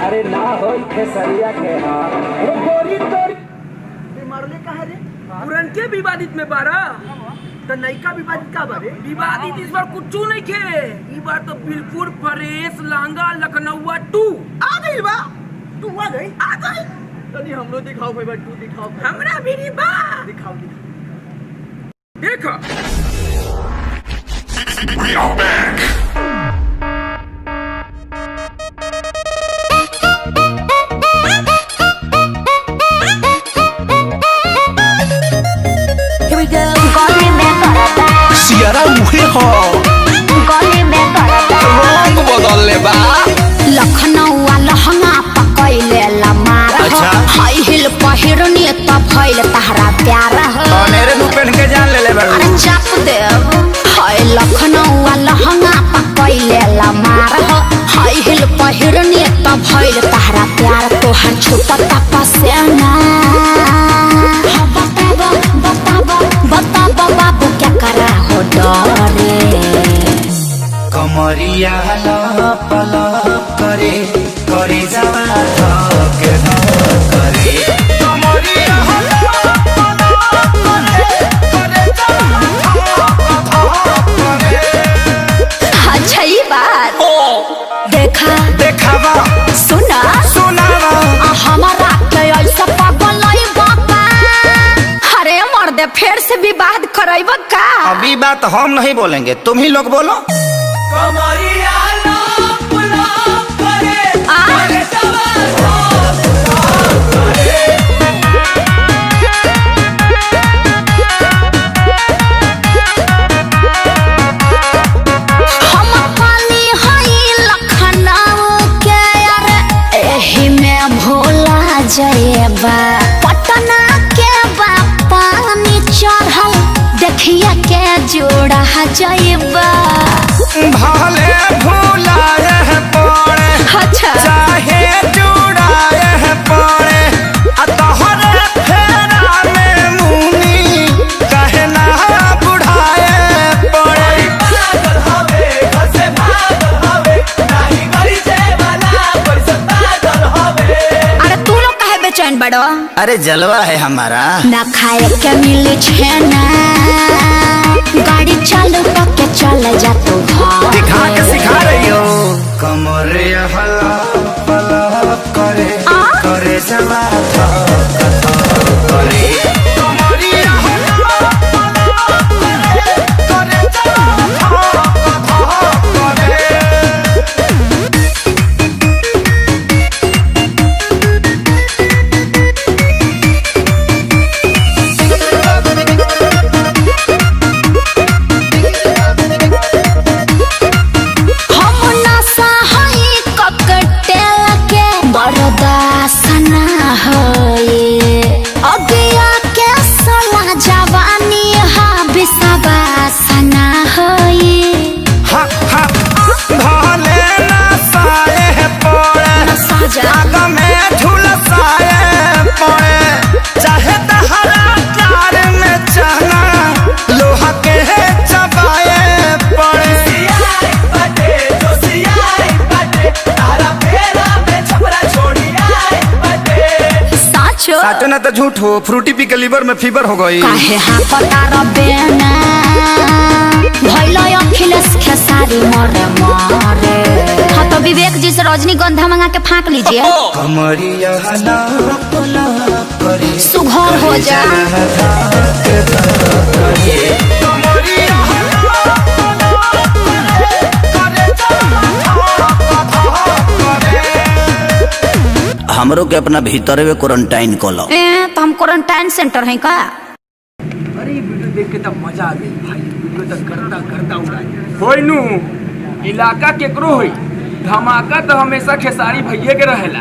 अरे ना हो खेसरिया के मरले कहा रे पुरन के विवादित में बारा तो नयका विवादित का बारे विवादित इस बार कुछ नहीं खे ई बार तो बिल्कुल फ्रेश लांगा लखनऊआ 2 आ गई बा तू आ गई तनी हमरो दिखाओ भाई बा 2 दिखाओ हमरा भी नी बा दिखाओ देखो We are back. Here we go. गली में करता सियारा उहे हो गली में करता रंग बदल ले बा लखनऊ लहंगा पकैले लमार अच्छा। हाई हिल पहिरनी त भइल तहरा प्यार हो मेरे मुंह पहन के जान ले ले बा अरे चाप दे हाय लखनऊ लहंगा पकैले लमार हो हाई हिल पहिरनी त भइल तहरा प्यार तोहर छुपता पसेना बताबो बाबू क्या करा हो डरे कमरिया लप लप करे करे जावा धक धक करे कमरिया लप लप करे करे जावा धक धक करे अच्छा ये बात देखा देखावा सुना सुनावा हमारा के ऐसा पागल नहीं बाबा अरे मर्दे फिर से विवाद करैब का अभी बात हम नहीं बोलेंगे तुम ही लोग बोलो कमरिया लप लप करे आ? करे जावा हम पाली हई लखनऊ के अरे एही में भोला जयबा पटना के पानी चढ़ल देखिया के जोड़ा जयबा भले भूलाए पड़े अच्छा चाहे जुड़ाए पड़े तोहरे फेरा में मुनी कहे ना बुढ़ाए पड़े पागल हवे घर से भागल हवे नाही गरी जे वाला पैसा पागल हवे अरे तू लोग काहे बेचैन बड़ो अरे जलवा है हमारा ना खाए के मिले छेना गाड़ी चालू करके चल जा तू घर दिखा के सिखा रही हो कमरे हला पला करे करे जवा धक धक करे कमरिया हला पला करे करे जवा धक धक करे हम नशा हई ककटेल के बरदासना होए अगिया के सला जवानी हा बिसवासना होए हा हा भले ना साए पड़े नशा जा आग में झुलसाए पड़े चाहे तहरा प्यार में चना लोहा के चबाए पड़े सियाई बाटे जो सियाई बाटे तारा फेरा में छपरा छोड़ी आई बाटे साचो साचो ना तो झूठ हो फ्रूटी पी के लीवर में फीवर हो गई काहे हाँ पता रबेना भइल अखिलेश खेसारी मरे मरे हाँ तो विवेक जी से रजनीगंधा मंगा के फाँक लीजिए कमरिया लप लप करे सुघर हो जा कमरिया लप लप करे करे धक धक करे हमरो के अपना भीतर में क्वारंटाइन कलो तो हम क्वारंटाइन सेंटर है का अरे ये वीडियो देख के तब मजा आ गई भाई वीडियो तक करता करता उड़ाई होई नु इलाका केकरो होई धमाका तो हमेशा खेसारी भैये के रहेला।